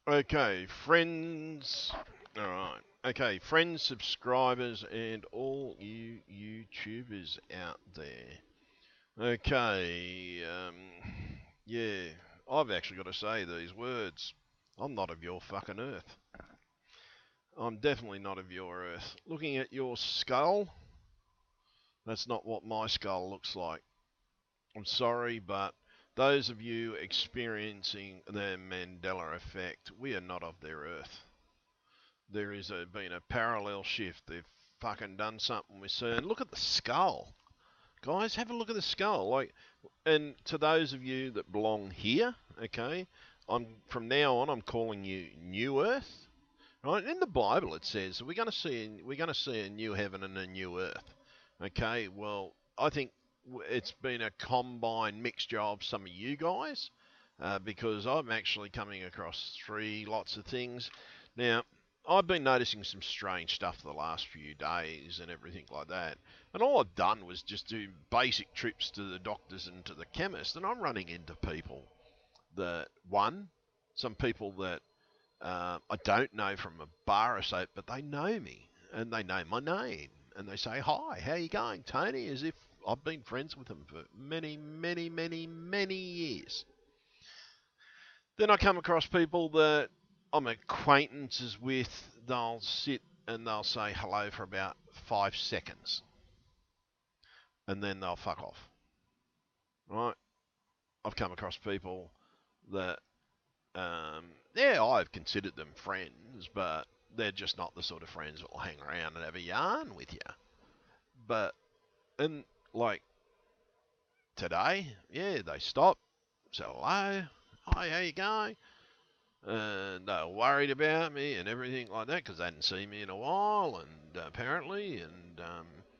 Okay, friends. All right. Okay, friends, subscribers, and all you YouTubers out there. Okay. Yeah, I've actually got to say these words. I'm not of your fucking earth. I'm definitely not of your earth. Looking at your skull, that's not what my skull looks like. I'm sorry, but those of you experiencing the Mandela effect, we are not of their earth. There is been a parallel shift. They've fucking done something with CERN. Look at the skull, guys. Have a look at the skull. And to those of you that belong here, okay, I'm from now on. I'm calling you New Earth. Right? In the Bible, it says we're going to see a new heaven and a new earth. Okay. Well, I think it's been a combined mixture of some of you guys, because I'm actually coming across three lots of things. Now, I've been noticing some strange stuff the last few days and everything like that. And all I've done was just do basic trips to the doctors and to the chemist, and I'm running into people that some people that I don't know from a bar or so, but they know me and they know my name and they say, "Hi, how you going, Tony?" As if I've been friends with them for many, many, many, many years. Then I come across people that I'm acquaintances with. They'll sit and they'll say hello for about 5 seconds and then they'll fuck off. Right? I've come across people that, yeah, I've considered them friends, but they're just not the sort of friends that will hang around and have a yarn with you. But, and like today, yeah, they stopped, said hello, hi, how you going? And they were worried about me and everything like that because they hadn't seen me in a while, and apparently, and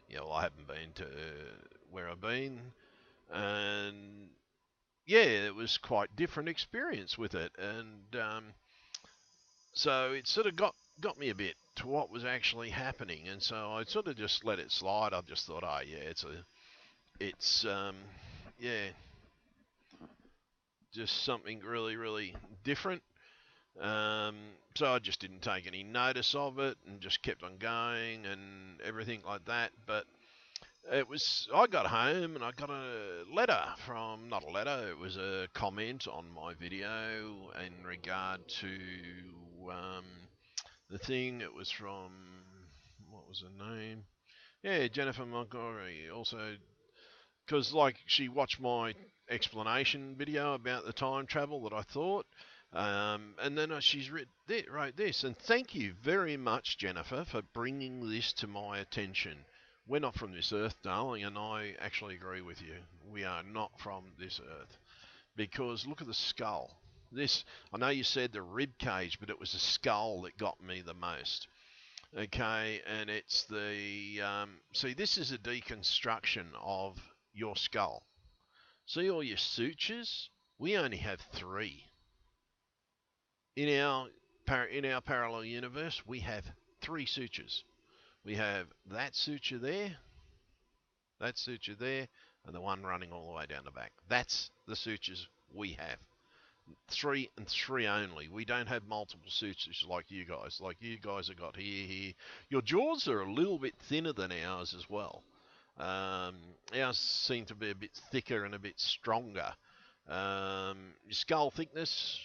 yeah, well, I haven't been to where I've been, and yeah, it was quite different experience with it, and so it sort of got me a bit to what was actually happening, and so I sort of just let it slide. I just thought, oh yeah, it's yeah, just something really really different. Um, so I just didn't take any notice of it and just kept on going and everything like that. But I got home and I got a letter from, not a letter, it was a comment on my video in regard to um, the thing. It was from, what was her name? Yeah, Jennifer Montgomery. Also, because like she watched my explanation video about the time travel that I thought, and then she's wrote this. And thank you very much, Jennifer, for bringing this to my attention. We're not from this earth, darling, and I actually agree with you. We are not from this earth because look at the skull. This, I know you said the rib cage, but it was the skull that got me the most. Okay, and it's see, this is a deconstruction of your skull. See all your sutures? We only have three. In our parallel universe, we have three sutures. We have that suture there, and the one running all the way down the back. That's the sutures we have. Three and three only. We don't have multiple sutures like you guys. Like you guys have got here. Your jaws are a little bit thinner than ours as well. Um, Ours seem to be a bit thicker and a bit stronger. Your skull thickness,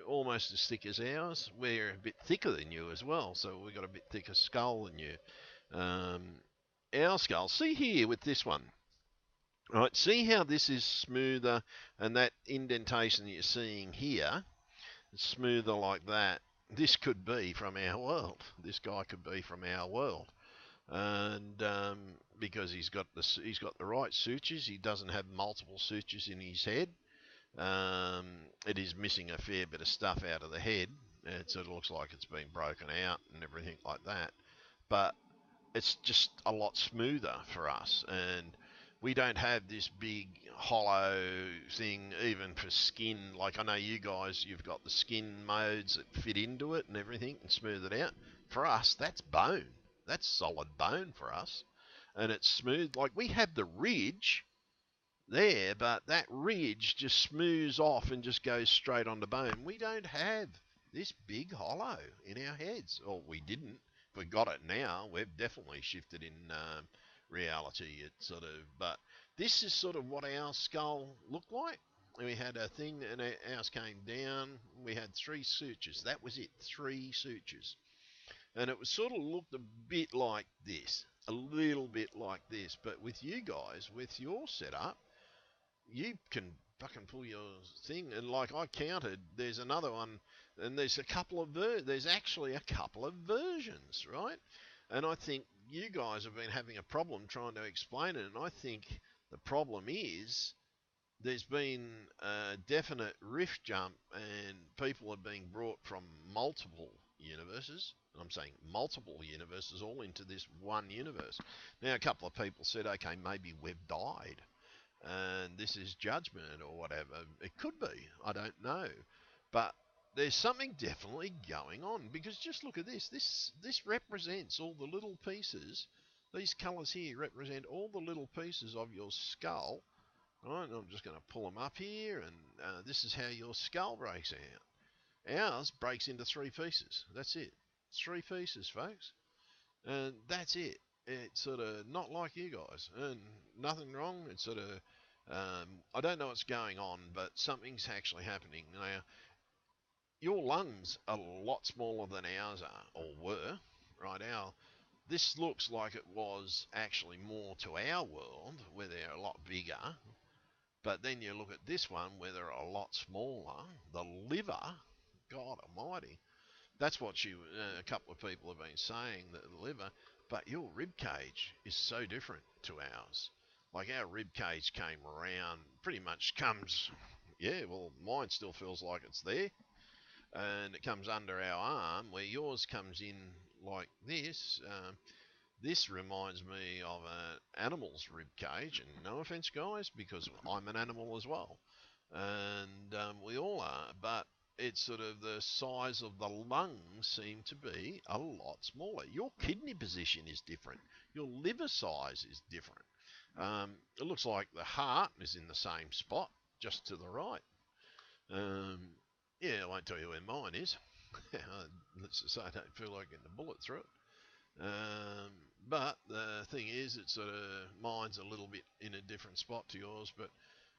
almost as thick as ours. We're a bit thicker than you as well, so we've got a bit thicker skull than you. Um, our skull, see here with this one. Right, see how this is smoother, and that indentation that you're seeing here is smoother like that. This could be from our world. This guy could be from our world, and because he's got the right sutures, he doesn't have multiple sutures in his head. It is missing a fair bit of stuff out of the head. It sort of looks like it's been broken out and everything like that, but it's just a lot smoother for us, and we don't have this big hollow thing even for skin. Like I know you guys, you've got the skin modes that fit into it and everything and smooth it out. For us, that's bone. That's solid bone for us, and it's smooth. Like we have the ridge there, but that ridge just smooths off and just goes straight onto bone. We don't have this big hollow in our heads. Or we didn't. If we got it now, we've definitely shifted in reality. It's sort of, but this is sort of what our skull looked like. We had a thing, and ours came down. We had 3 sutures. That was it, 3 sutures. And it was sort of looked a bit like this, a little bit like this. But with you guys, with your setup, you can fucking pull your thing. And like I counted, there's another one, and there's a couple of there's actually a couple of versions, right? And I think you guys have been having a problem trying to explain it. And I think the problem is there's been a definite rift jump, and people are being brought from multiple universes. I'm saying multiple universes, all into this one universe. Now, a couple of people said, okay, maybe we've died, and this is judgment or whatever. It could be. I don't know. But there's something definitely going on, because just look at this. This represents all the little pieces. These colours here represent all the little pieces of your skull. Right, I'm just going to pull them up here, and this is how your skull breaks out. Ours breaks into 3 pieces. That's it. 3 pieces, folks. And that's it. It's sort of not like you guys. And nothing wrong. It's sort of, I don't know what's going on, but something's actually happening. Now, your lungs are a lot smaller than ours are, or were. Right, this looks like it was actually more to our world, where they're a lot bigger. But then you look at this one where they're a lot smaller. The liver, God almighty. That's what a couple of people have been saying, that the liver. But your rib cage is so different to ours. Like our rib cage came around, pretty much comes, yeah, well, mine still feels like it's there. And it comes under our arm, where yours comes in like this. This reminds me of an animal's rib cage, and no offence, guys, because I'm an animal as well, and we all are. But it's sort of the size of the lungs seem to be a lot smaller. Your kidney position is different. Your liver size is different. It looks like the heart is in the same spot, just to the right. Um, yeah, I won't tell you where mine is. Let's just say I don't feel like getting a bullet through it. But the thing is, it's sort of, mine's a little bit in a different spot to yours, but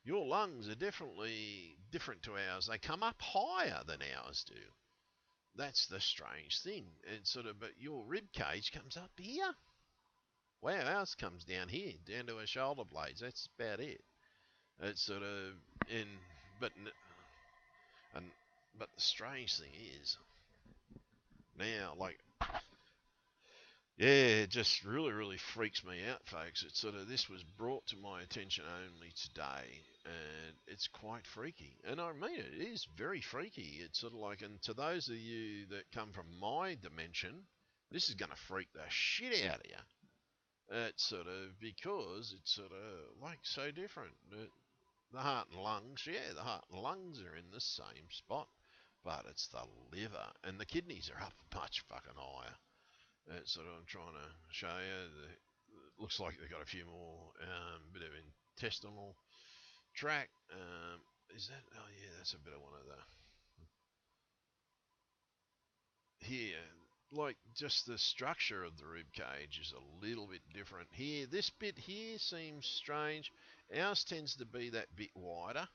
your lungs are definitely different to ours. They come up higher than ours do. That's the strange thing. It's sort of, but your rib cage comes up here. Wow, ours comes down here, down to our shoulder blades. That's about it. It's sort of in, but and but the strange thing is now, like, yeah, it just really, really freaks me out, folks. It's sort of, this was brought to my attention only today, and it's quite freaky. And I mean, it is very freaky. It's sort of like, and to those of you that come from my dimension, this is going to freak the shit out of you. It's sort of, because it's sort of like so different. The heart and lungs, yeah, the heart and lungs are in the same spot, but it's the liver, and the kidneys are up much fucking higher. That's what I'm trying to show you. It looks like they've got a few more bit of intestinal tract. Is that? Oh yeah, that's a bit of one of the here. Like, just the structure of the rib cage is a little bit different here. This bit here seems strange. Ours tends to be that bit wider.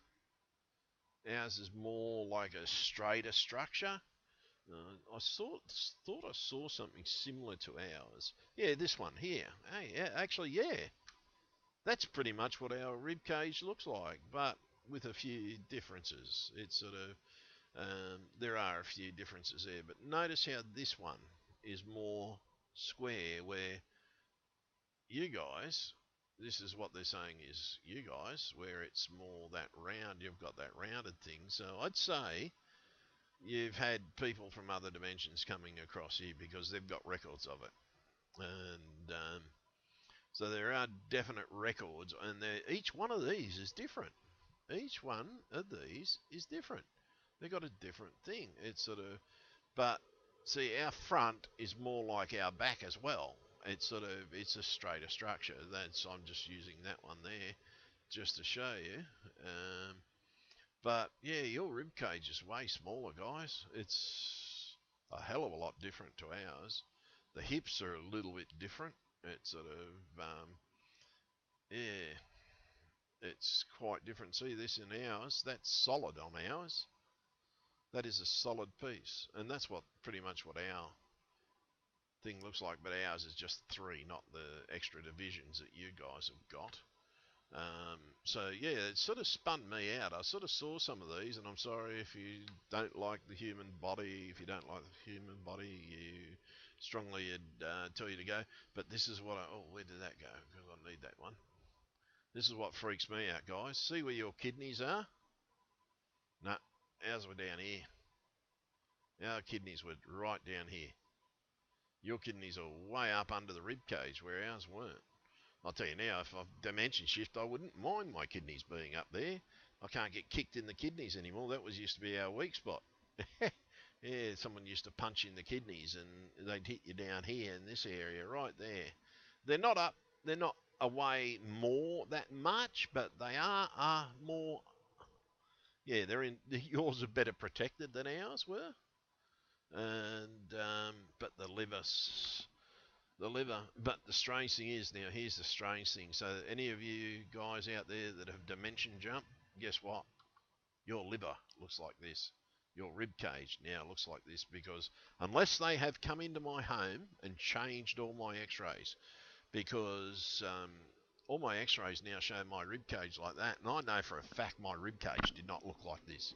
Ours is more like a straighter structure. I thought I saw something similar to ours. Yeah, this one here. Hey, yeah, actually, yeah. That's pretty much what our rib cage looks like, but with a few differences. It's sort of, there are a few differences there, but notice how this one is more square, where you guys, this is what they're saying is you guys, where it's more that round, you've got that rounded thing. So I'd say you've had people from other dimensions coming across here, because they've got records of it. And so there are definite records, and each one of these is different. Each one of these is different. They've got a different thing. It's sort of, but see, our front is more like our back as well. It's sort of, it's a straighter structure. I'm just using that one there just to show you. But yeah, your rib cage is way smaller, guys. It's a hell of a lot different to ours. The hips are a little bit different. It's sort of yeah, it's quite different. See this in ours? That's solid on ours. That is a solid piece, and that's what pretty much what our thing looks like. But ours is just 3, not the extra divisions that you guys have got. So yeah, it sort of spun me out. I sort of saw some of these, and I'm sorry if you don't like the human body. If you don't like the human body, you strongly tell you to go. But this is what where did that go? Because I need that one. This is what freaks me out, guys. See where your kidneys are? No, ours were down here. Our kidneys were right down here. Your kidneys are way up under the rib cage where ours weren't. I'll tell you now, if I've dimension shift, I wouldn't mind my kidneys being up there. I can't get kicked in the kidneys anymore. That was used to be our weak spot. Yeah, someone used to punch in the kidneys and they'd hit you down here in this area right there. They're not up, they're not away more that much, but they are more, yeah, they're in, yours are better protected than ours were. And, but the liver. But the strange thing is, now here's the strange thing. So any of you guys out there that have dimension jump, guess what? Your liver looks like this. Your rib cage now looks like this, because unless they have come into my home and changed all my x-rays, because all my x-rays now show my rib cage like that, and I know for a fact my rib cage did not look like this.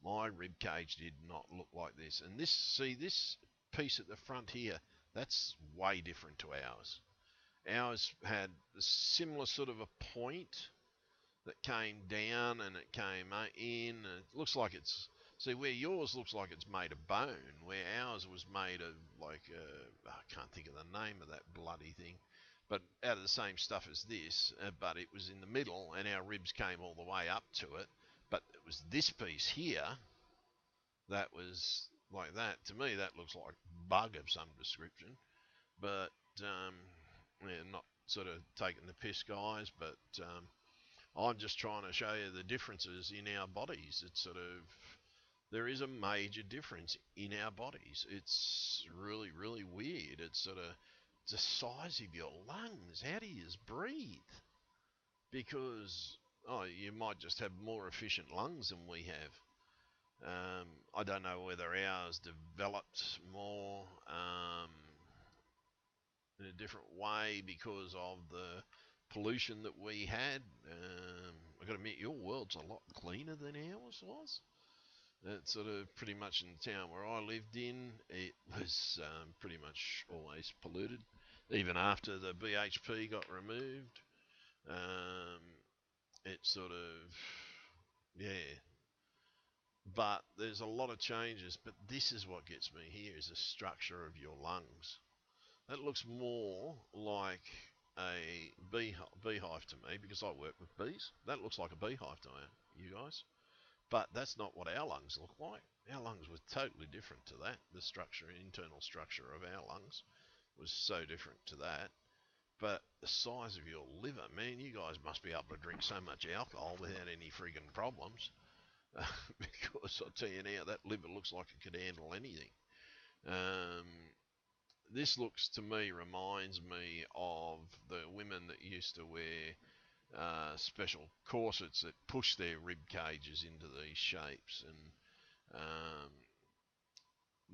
My rib cage did not look like this. And this, see this piece at the front here, that's way different to ours. Ours had a similar sort of a point that came down and it came in. And it looks like it's, see where yours looks like it's made of bone, where ours was made of like, I can't think of the name of that bloody thing, but out of the same stuff as this, but it was in the middle and our ribs came all the way up to it. But it was this piece here that was like that. To me, that looks like bug of some description. But yeah, not sort of taking the piss, guys. But I'm just trying to show you the differences in our bodies. It's sort of, there is a major difference in our bodies. It's really, really weird. It's sort of the size of your lungs. How do you breathe? Because you might just have more efficient lungs than we have. I don't know whether ours developed more in a different way because of the pollution that we had. I've got to admit, your world's a lot cleaner than ours was. It's sort of pretty much in the town where I lived in, it was pretty much always polluted, even after the BHP got removed. It's sort of, yeah, but there's a lot of changes. But this is what gets me here, is the structure of your lungs. That looks more like a beehive to me, because I work with bees. That looks like a beehive to you guys. But that's not what our lungs look like. Our lungs were totally different to that. The structure, internal structure of our lungs was so different to that. But the size of your liver, man, you guys must be able to drink so much alcohol without any friggin' problems. Because I'll tell you now, that liver looks like it could handle anything. Um, this looks to me, reminds me of the women that used to wear special corsets that push their rib cages into these shapes. And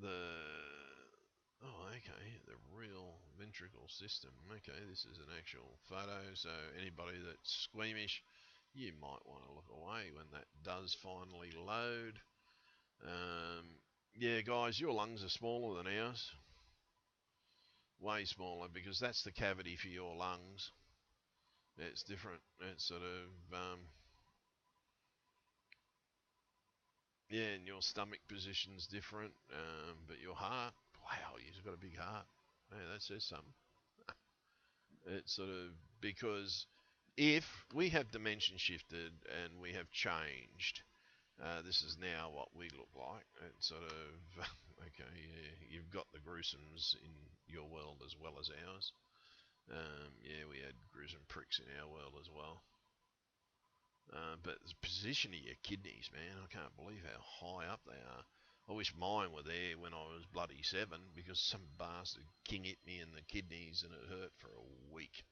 the, oh, okay, the real ventricle system. Okay, this is an actual photo, so anybody that's squeamish, you might want to look away when that does finally load. Yeah, guys, your lungs are smaller than ours. Way smaller, because that's the cavity for your lungs. It's different. It's sort of, yeah, and your stomach position's different. But your heart, wow, you've got a big heart. Yeah, that says something. It's sort of, because if we have dimension shifted and we have changed, this is now what we look like. It's sort of, okay, yeah, you've got the gruesomes in your world as well as ours. Yeah, we had gruesome pricks in our world as well. But the position of your kidneys, man, I can't believe how high up they are. I wish mine were there when I was bloody 7 because some bastard king hit me in the kidneys and it hurt for a week.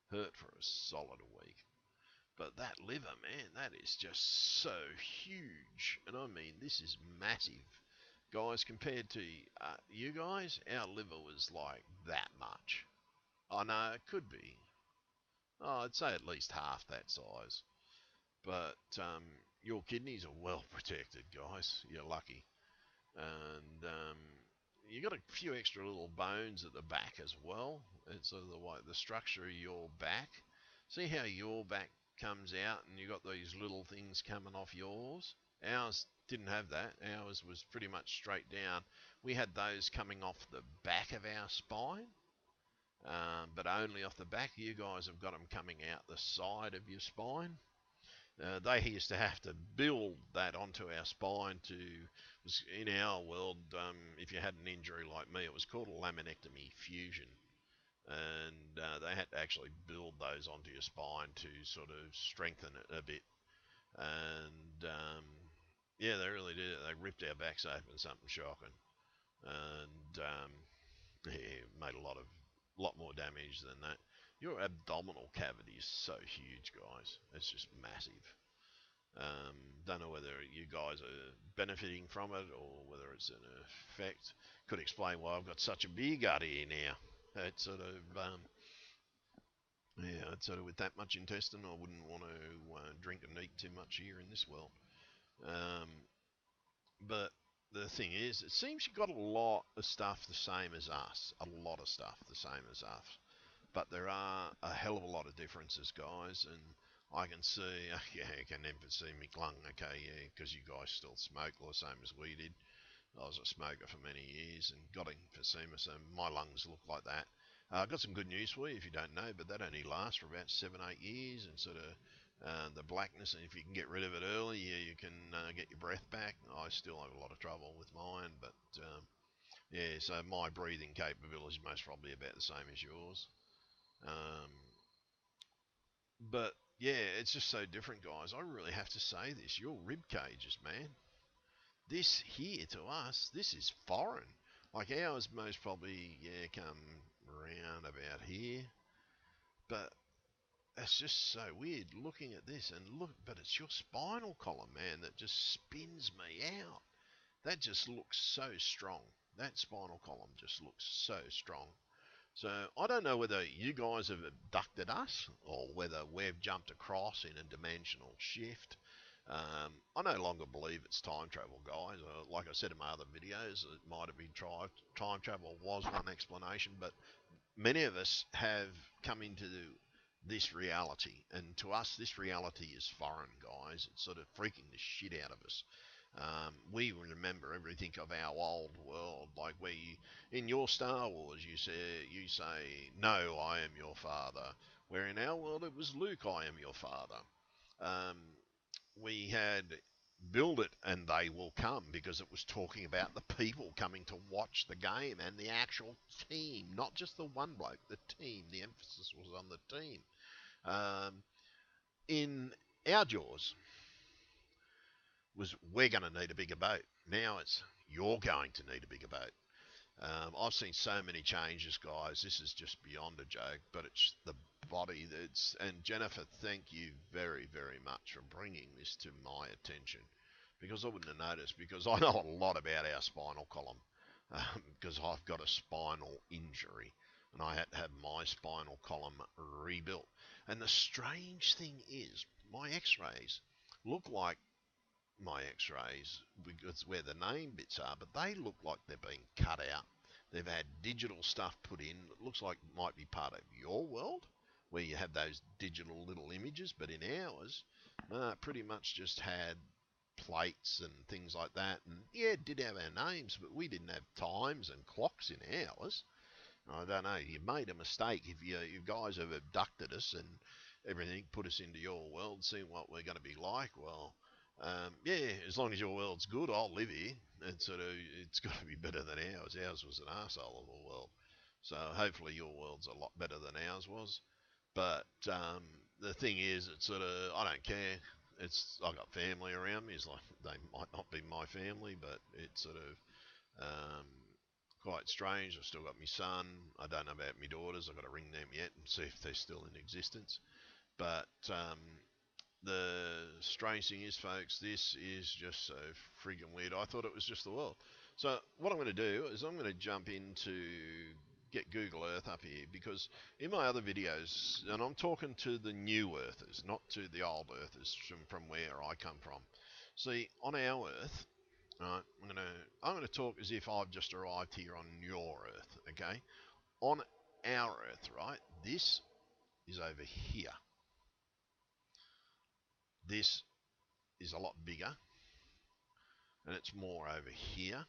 Hurt for a solid week. But that liver, man, that is just so huge. And I mean, this is massive. Guys, compared to you guys, our liver was like that much. I know, it could be. Oh, I'd say at least half that size. But your kidneys are well protected, guys. You're lucky. And you got a few extra little bones at the back as well. It's sort of the way the structure of your back. See how your back comes out and you got these little things coming off yours? Ours didn't have that. Ours was pretty much straight down. We had those coming off the back of our spine, but only off the back. You guys have got them coming out the side of your spine. They used to have to build that onto our spine to, was in our world, if you had an injury like me, it was called a laminectomy fusion. And they had to actually build those onto your spine to sort of strengthen it a bit. And yeah, they really did it. They ripped our backs open, something shocking. And yeah, made a lot more damage than that. Your abdominal cavity is so huge, guys. It's just massive. Don't know whether you guys are benefiting from it or whether it's an effect. Could explain why I've got such a beer gut here now. It's sort of, yeah, it's sort of with that much intestine, I wouldn't want to drink and eat too much here in this world. Um, but the thing is, it seems you've got a lot of stuff the same as us. A lot of stuff the same as us. But there are a hell of a lot of differences, guys, and I can see, yeah, you can see me lung, okay, yeah, because you guys still smoke the same as we did. I was a smoker for many years and got emphysema, so my lungs look like that. I've got some good news for you if you don't know, but that only lasts for about 7, 8 years, and sort of the blackness, and if you can get rid of it early, yeah, you can get your breath back. I still have a lot of trouble with mine, but yeah, so my breathing capability is most probably about the same as yours. Um, but yeah, it's just so different, guys. I really have to say this. Your rib cages, man. This here to us, this is foreign. Like ours most probably, yeah, come around about here. But it's just so weird looking at this and look, but it's your spinal column, man, that just spins me out. That just looks so strong. That spinal column just looks so strong. So I don't know whether you guys have abducted us or whether we've jumped across in a dimensional shift. I no longer believe it's time travel, guys. Like I said in my other videos, it might have been time travel was one explanation, but many of us have come into this reality, and to us, this reality is foreign, guys. It's sort of freaking the shit out of us. We remember everything of our old world, like where you, in your Star Wars, you say, "No, I am your father." Where in our world it was Luke, "I am your father." Um, we had build it and they will come because it was talking about the people coming to watch the game and the actual team, not just the one bloke, the team. The emphasis was on the team. In our Jaws was we're going to need a bigger boat. Now it's you're going to need a bigger boat. I've seen so many changes, guys. This is just beyond a joke, but it's the body that's. And Jennifer, thank you very, very much for bringing this to my attention, because I wouldn't have noticed. Because I know a lot about our spinal column, because I've got a spinal injury, and I had to have my spinal column rebuilt. And the strange thing is, my X-rays look like my X-rays because where the name bits are, but they look like they've been cut out. They've had digital stuff put in. It looks like it might be part of your world, where you have those digital little images, but in ours, no, it pretty much just had plates and things like that. And yeah, it did have our names, but we didn't have times and clocks in ours. I don't know. You made a mistake if you guys have abducted us and everything, put us into your world, seen what we're going to be like. Well, yeah, as long as your world's good, I'll live here. And sort of, it's got to be better than ours. Ours was an arsehole of a world. So hopefully your world's a lot better than ours was. But the thing is, it's sort of, I don't care. I got family around me. It's like they might not be my family, but it's sort of quite strange. I've still got my son. I don't know about my daughters. I've got to ring them yet and see if they're still in existence. But the strange thing is, folks, this is just so friggin' weird. I thought it was just the world. So what I'm going to do is I'm going to jump into get Google Earth up here, because in my other videos, and I'm talking to the new Earthers, not to the old Earthers from where I come from. See, on our Earth, right, I'm gonna talk as if I've just arrived here on your Earth, okay? On our Earth, right, this is over here. This is a lot bigger, and it's more over here.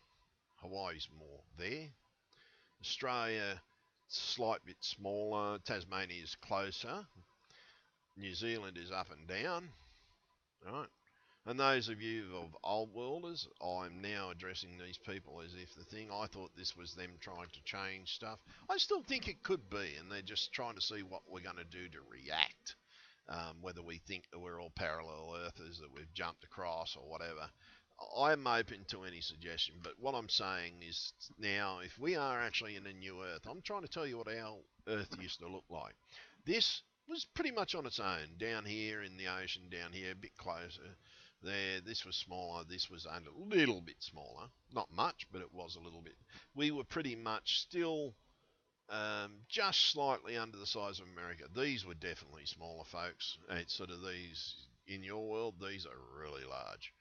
Hawaii's more there. Australia, slight bit smaller. Tasmania is closer. New Zealand is up and down, right? And those of you of old worlders, I'm now addressing these people as if the thing, I thought this was them trying to change stuff. I still think it could be, and they're just trying to see what we're going to do to react. Whether we think that we're all parallel earthers, that we've jumped across or whatever. I'm open to any suggestion, but what I'm saying is now, if we are actually in a new Earth, I'm trying to tell you what our Earth used to look like. This was pretty much on its own, down here in the ocean, down here, a bit closer. There, this was smaller, this was a little bit smaller. Not much, but it was a little bit. We were pretty much still just slightly under the size of America. These were definitely smaller, folks. It's sort of these, in your world, these are really large.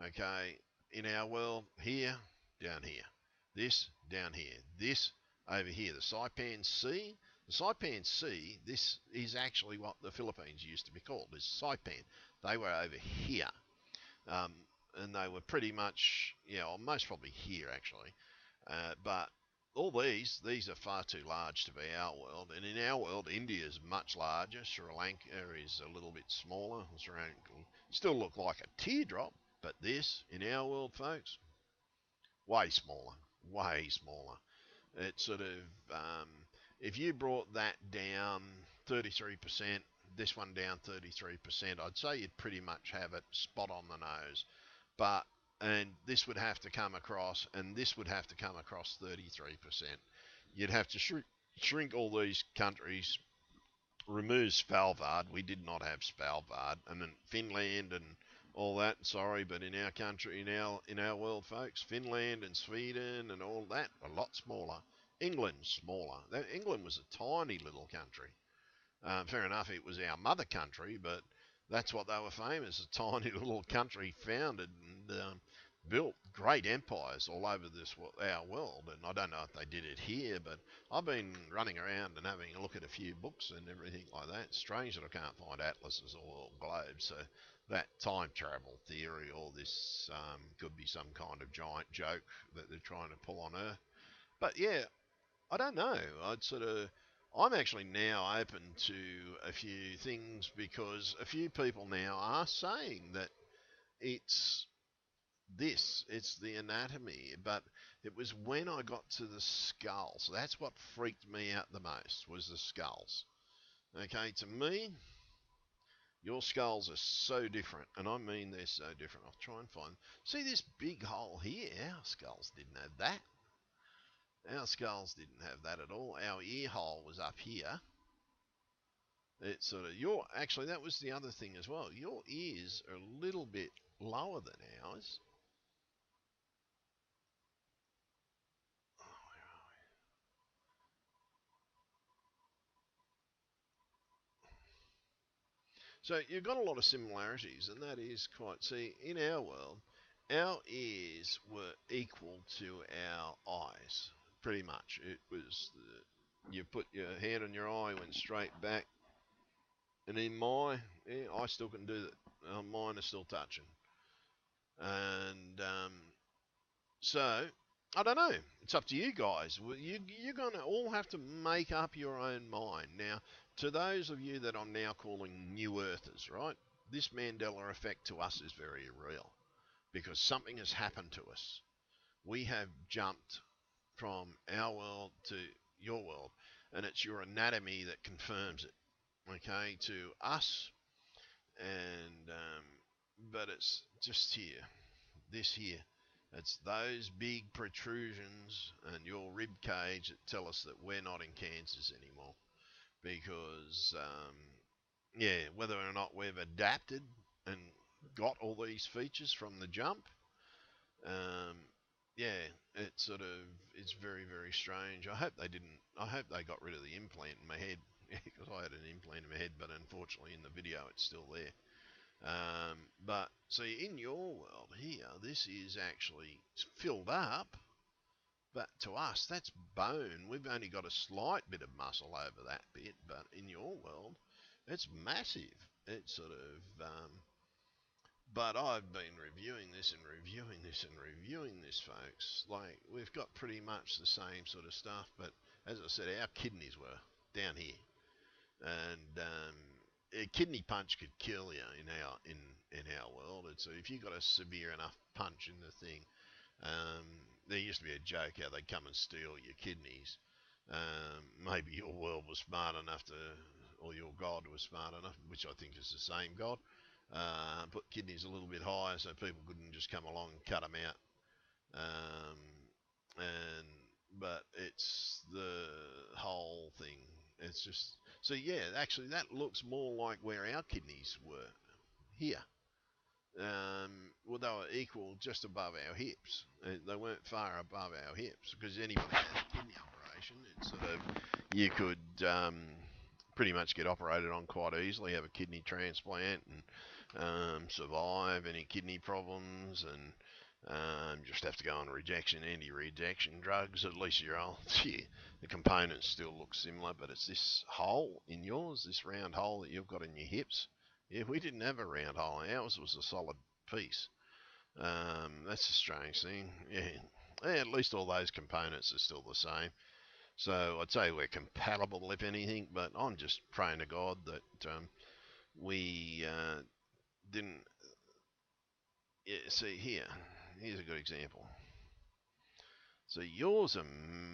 Okay, in our world, here, down here. This, down here. This, over here. The Saipan Sea. The Saipan Sea, this is actually what the Philippines used to be called, is Saipan. They were over here. Um, and they were pretty much, yeah, well, most probably here, actually. But all these are far too large to be our world. And in our world, India is much larger. Sri Lanka is a little bit smaller. Sri Lanka still look like a teardrop. But this, in our world, folks, way smaller. Way smaller. It's sort of, if you brought that down 33%, this one down 33%, I'd say you'd pretty much have it spot on the nose. But and this would have to come across, and this would have to come across 33%. You'd have to shrink all these countries, remove Svalbard. We did not have Svalbard, and then Finland and all that. Sorry, but in our country, in our world, folks, Finland and Sweden and all that a lot smaller. England's smaller. England was a tiny little country. Fair enough, it was our mother country, but that's what they were famous, a tiny little country founded and built great empires all over our world. And I don't know if they did it here, but I've been running around and having a look at a few books and everything like that. It's strange that I can't find atlases or globes. So that time travel theory or this could be some kind of giant joke that they're trying to pull on Earth. But yeah, I don't know. I'm actually now open to a few things, because a few people now are saying that it's it's the anatomy, but it was when I got to the skulls. That's what freaked me out the most, was the skulls. Okay, to me, your skulls are so different, and I mean they're so different. I'll try and find. See this big hole here? Our skulls didn't have that. Our skulls didn't have that at all. Our ear hole was up here. It's sort of actually that was the other thing as well. Your ears are a little bit lower than ours. Oh, where are we? So you've got a lot of similarities, and that is quite. See, in our world, our ears were equal to our eyes, pretty much. It was you put your hand on your eye, went straight back, and in I still can do that. Mine are still touching, and so I don't know. It's up to you guys. You're going to all have to make up your own mind. Now, to those of you that I'm now calling New Earthers, right? This Mandela effect to us is very real, because something has happened to us. We have jumped from our world to your world, and it's your anatomy that confirms it. Okay, to us, and but it's just here, this here. It's those big protrusions and your rib cage that tell us that we're not in Kansas anymore. Because, yeah, whether or not we've adapted and got all these features from the jump, um, yeah, it sort of it's very very strange. I hope they didn't. I hope they got rid of the implant in my head because I had an implant in my head, but unfortunately in the video it's still there. But see, in your world here, this is actually filled up, but to us that's bone. We've only got a slight bit of muscle over that bit, but in your world, it's massive. It's sort of but I've been reviewing this and reviewing this and reviewing this, folks. Like, we've got pretty much the same sort of stuff, but as I said, our kidneys were down here. And a kidney punch could kill you in our world. And so if you got a severe enough punch in the thing, um, there used to be a joke how they'd come and steal your kidneys. Maybe your world was smart enough to, or your God was smart enough, which I think is the same God, put kidneys a little bit higher so people couldn't just come along and cut them out. Um, and but it's the whole thing. It's just so yeah. Actually, that looks more like where our kidneys were here. Well, they were equal just above our hips. They weren't far above our hips because anybody that had a kidney operation, it's sort of you could pretty much get operated on quite easily, have a kidney transplant, and survive any kidney problems, and just have to go on anti-rejection drugs. At least you're old. Yeah, the components still look similar, but it's this hole in yours, this round hole that you've got in your hips. Yeah, we didn't have a round hole. Ours was a solid piece. That's a strange thing. Yeah, at least all those components are still the same. So I'd say we're compatible, if anything, but I'm just praying to God that we didn't. Yeah, see here, here's a good example. So yours are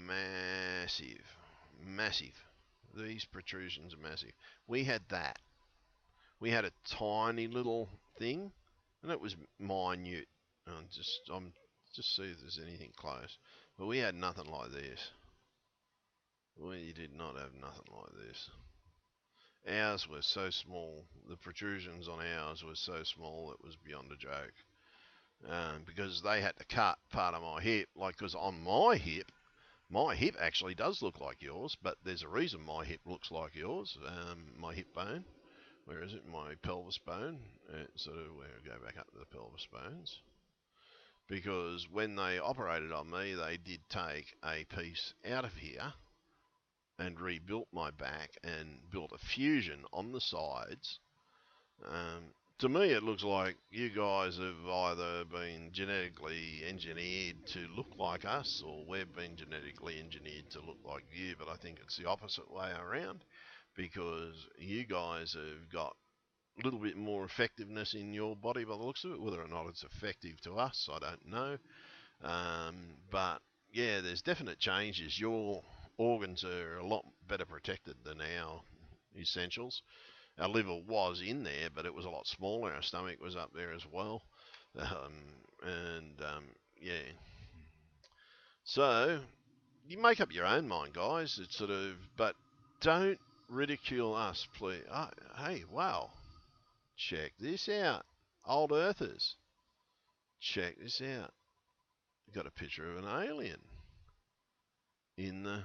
massive, massive. These protrusions are massive. We had that. We had a tiny little thing, and it was minute. I'm just see if there's anything close. But we had nothing like this. We did not have nothing like this. Ours were so small. The protrusions on ours were so small it was beyond a joke. Because they had to cut part of my hip, like because on my hip actually does look like yours, but there's a reason my hip looks like yours. My hip bone. Where is it? My pelvis bone. It's sort of where I go back up to the pelvis bones. Because when they operated on me, they did take a piece out of here and rebuilt my back and built a fusion on the sides. To me, it looks like you guys have either been genetically engineered to look like us, or we've been genetically engineered to look like you, but I think it's the opposite way around, because you guys have got a little bit more effectiveness in your body by the looks of it. Whether or not it's effective to us, I don't know. But yeah, there's definite changes. Your organs are a lot better protected than our essentials. Our liver was in there, but it was a lot smaller. Our stomach was up there as well. And yeah. So you make up your own mind, guys. It's sort of, but don't ridicule us, please. Oh, hey, wow. Check this out. Old Earthers. Check this out. Got a picture of an alien in the.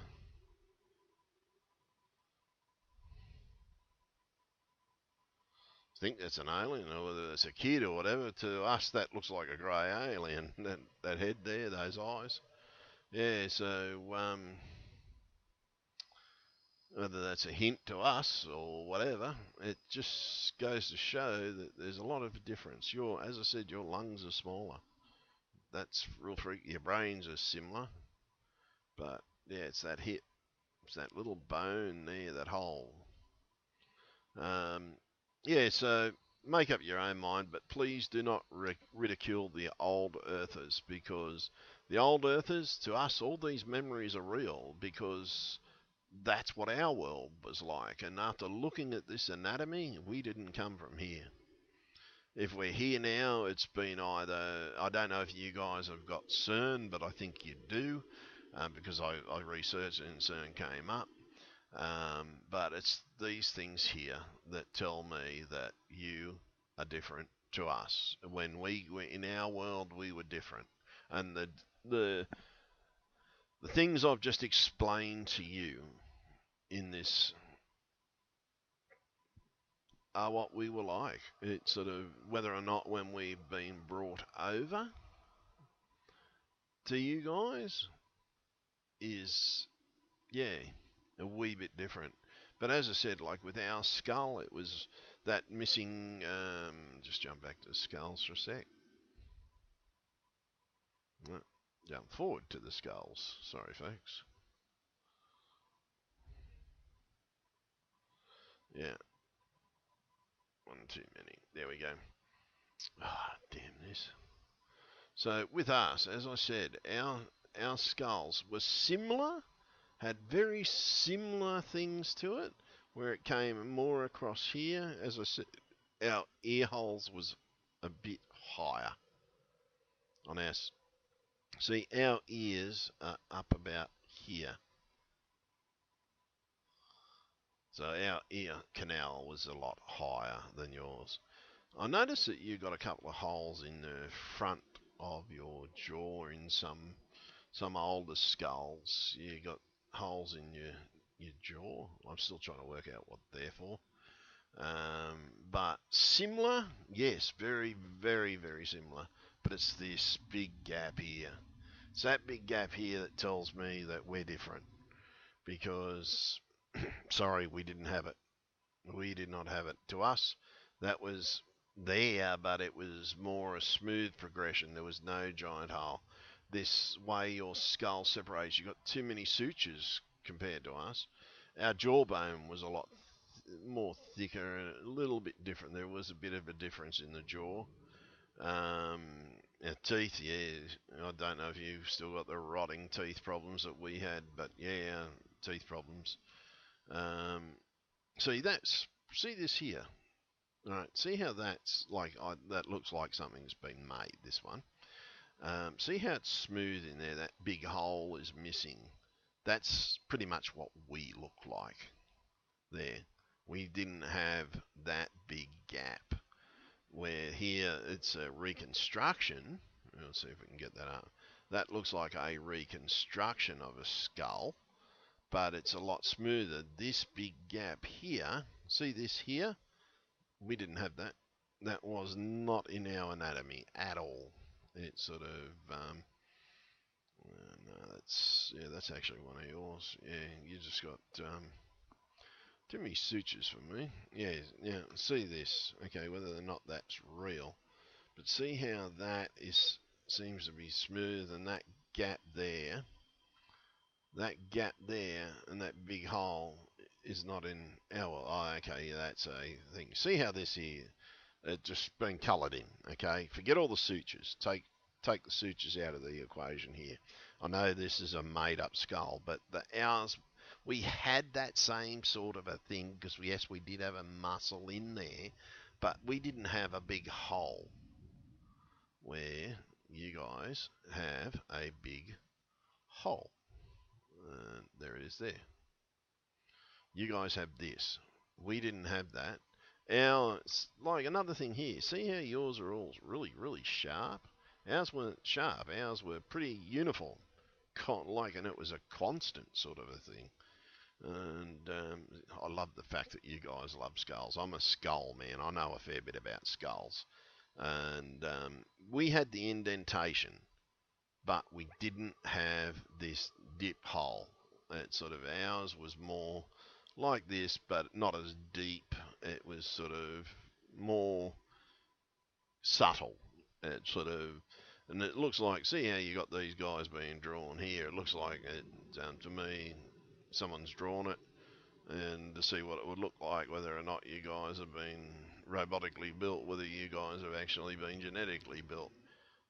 I think that's an alien, or whether it's a kid or whatever. To us, that looks like a grey alien. That head there, those eyes. Yeah, so whether that's a hint to us or whatever, it just goes to show that there's a lot of difference. As I said, your lungs are smaller. That's real freaky. Your brains are similar, but yeah, it's that hip. It's that little bone there, that hole. Yeah, so make up your own mind, but please do not ridicule the old earthers, because the old earthers, to us, all these memories are real because that's what our world was like. And after looking at this anatomy, we didn't come from here. If we're here now, it's been either, I don't know if you guys have got CERN, but I think you do, because I researched it and CERN came up. But it's these things here that tell me that you are different to us. When we were in our world, we were different, and the the things I've just explained to you in this are what we were like. It's sort of whether or not when we've been brought over to you guys is, yeah, a wee bit different. But as I said, like with our skull, it was that missing. Just jump back to the skulls for a sec. Jump forward to the skulls. Sorry, folks. Yeah, one too many. There we go. Ah, damn this. So with us, as I said, our skulls were similar, had very similar things to it, where it came more across here. As I said, our ear holes was a bit higher on our. See, our ears are up about here. So our ear canal was a lot higher than yours. I noticed that you got a couple of holes in the front of your jaw in some older skulls. You got holes in your jaw. I'm still trying to work out what they're for. But similar, yes, very, very, very similar. But it's this big gap here. It's that big gap here that tells me that we're different. Because, sorry, we didn't have it. We did not have it. To us, that was there, but it was more a smooth progression. There was no giant hole. This way your skull separates, you got too many sutures compared to us. Our jawbone was a lot more thicker and a little bit different. There was a bit of a difference in the jaw. Our teeth, yeah, I don't know if you've still got the rotting teeth problems that we had, but yeah, teeth problems. Um, see this here. All right, see how that's like that looks like something's been made. This one. See how it's smooth in there. That big hole is missing. That's pretty much what we look like there. We didn't have that big gap. Where here it's a reconstruction. Let's see if we can get that up. That looks like a reconstruction of a skull, but it's a lot smoother. This big gap here, see this here? We didn't have that. That was not in our anatomy at all. It's sort of, no, that's actually one of yours. Yeah, you just got too many sutures for me. Yeah, yeah. See this? Okay, whether or not that's real, but see how that is seems to be smooth, and that gap there, and that big hole is not in our. Oh, okay, yeah, that's a thing. See how this here? It just been coloured in. Okay, forget all the sutures. Take the sutures out of the equation here. I know this is a made-up skull, but ours, we had that same sort of a thing because yes, we did have a muscle in there, but we didn't have a big hole where you guys have a big hole. There it is there. You guys have this. We didn't have that. Like another thing here, see how yours are all really, really sharp? Ours weren't sharp. Ours were pretty uniform. And it was a constant sort of a thing. And I love the fact that you guys love skulls. I'm a skull man. I know a fair bit about skulls. And we had the indentation, but we didn't have this dip hole. It sort of ours was more like this, but not as deep. It was sort of more subtle. It sort of, and it looks like, see how you got these guys being drawn here. It looks like it, to me, someone's drawn it, and to see what it would look like, whether or not you guys have been robotically built, whether you guys have actually been genetically built.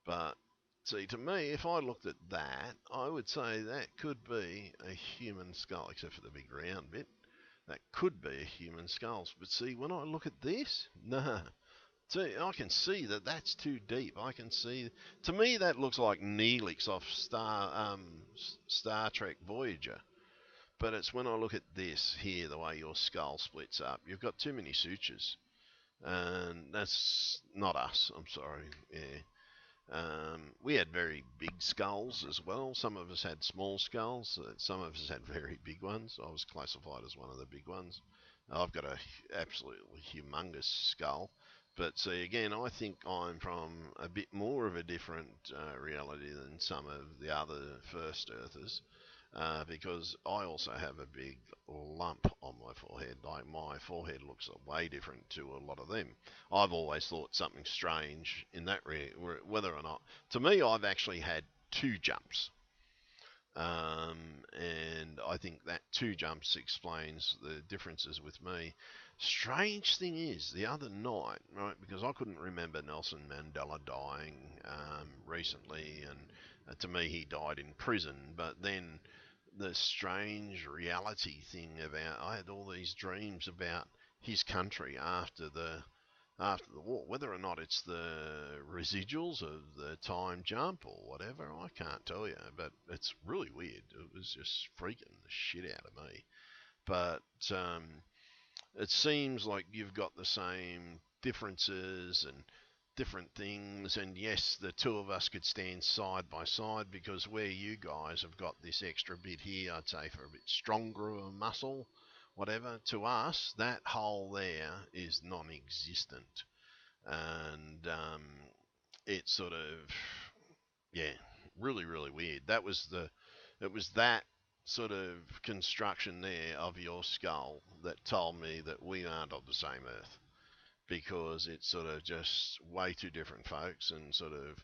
But see, to me, if I looked at that, I would say that could be a human skull, except for the big round bit. That could be a human skull. But see, when I look at this, nah, See, I can see that that's too deep. I can see. To me, that looks like Neelix off Star Trek Voyager. But it's when I look at this here, the way your skull splits up, you've got too many sutures, and that's not us. I'm sorry. Yeah. We had very big skulls as well. Some of us had small skulls. Some of us had very big ones. I was classified as one of the big ones. I've got a absolutely humongous skull. But see, again, I think I'm from a bit more of a different reality than some of the other first earthers. Because I also have a big lump on my forehead. Like my forehead looks way different to a lot of them. I've always thought something strange in that whether or not. To me, I've actually had two jumps. And I think that two jumps explains the differences with me. Strange thing is, the other night, right, because I couldn't remember Nelson Mandela dying recently, and to me he died in prison, but then the strange reality thing about I had all these dreams about his country after the war. Whether or not it's the residuals of the time jump or whatever, I can't tell you, but it's really weird. It was just freaking the shit out of me. But it seems like you've got the same differences and different things. And yes, the two of us could stand side by side because where you guys have got this extra bit here, I'd say for a bit stronger of a muscle, whatever, to us, that hole there is non existent. And it's sort of, yeah, really, really weird. It was that sort of construction there of your skull that told me that we aren't of the same Earth because it's sort of just way too different, folks, and sort of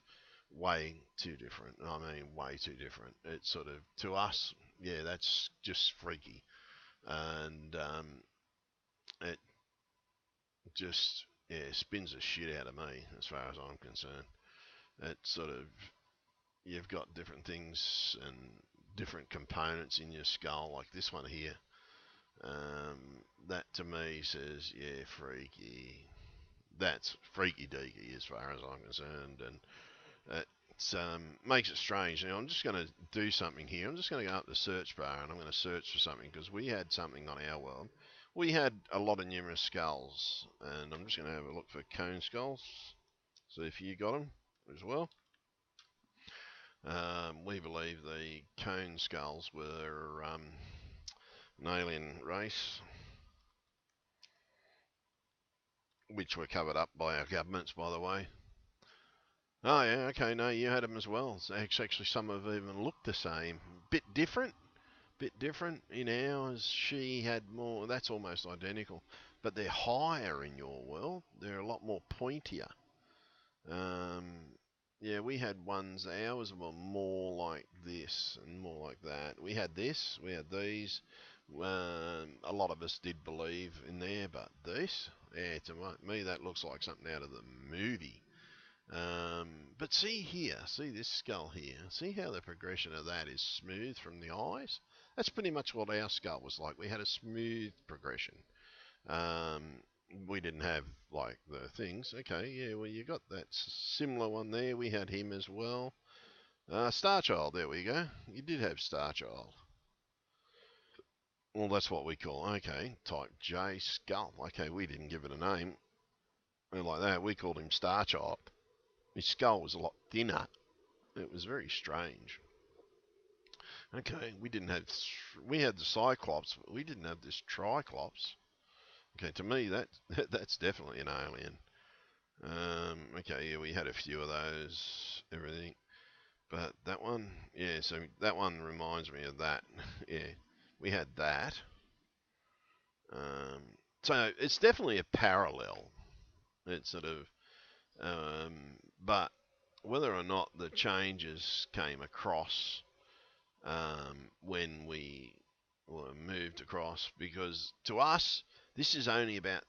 way too different. I mean, way too different. It's sort of to us, yeah, that's just freaky, and it just yeah spins the shit out of me as far as I'm concerned. It sort of you've got different things and different components in your skull, like this one here. That to me says, yeah, freaky. That's freaky deaky as far as I'm concerned, and it makes it strange. Now I'm just going to do something here. I'm just going to go up the search bar and I'm going to search for something because we had something on our world. We had a lot of numerous skulls, and I'm just going to have a look for cone skulls. See if you got them as well. We believe the cone skulls were an alien race, which were covered up by our governments, by the way. Oh yeah, okay, no, you had them as well. So actually, some of them even looked the same. Bit different, bit different. In ours, she had more. That's almost identical, but they're higher in your world. They're a lot more pointier. Um, yeah, we had ones. Ours were more like this and more like that. We had this. We had these. A lot of us did believe in there, but this, yeah, to me that looks like something out of the movie. But see here, see this skull here. See how the progression of that is smooth from the eyes? That's pretty much what our skull was like. We had a smooth progression. Um, we didn't have like the things. Okay, yeah, well you got that similar one there. We had him as well. Starchild, there we go. You did have Starchild. Well, that's what we call, okay, type J skull. Okay, we didn't give it a name. Like that, we called him Starchild. His skull was a lot thinner. It was very strange. Okay, we didn't have, we had the Cyclops, but we didn't have this Triclops. Okay, to me, that's definitely an alien. Okay, yeah, we had a few of those, everything. But that one, yeah, so that one reminds me of that. Yeah, we had that. Um, so it's definitely a parallel. It's sort of, um, but whether or not the changes came across when we were moved across, because to us, this is only about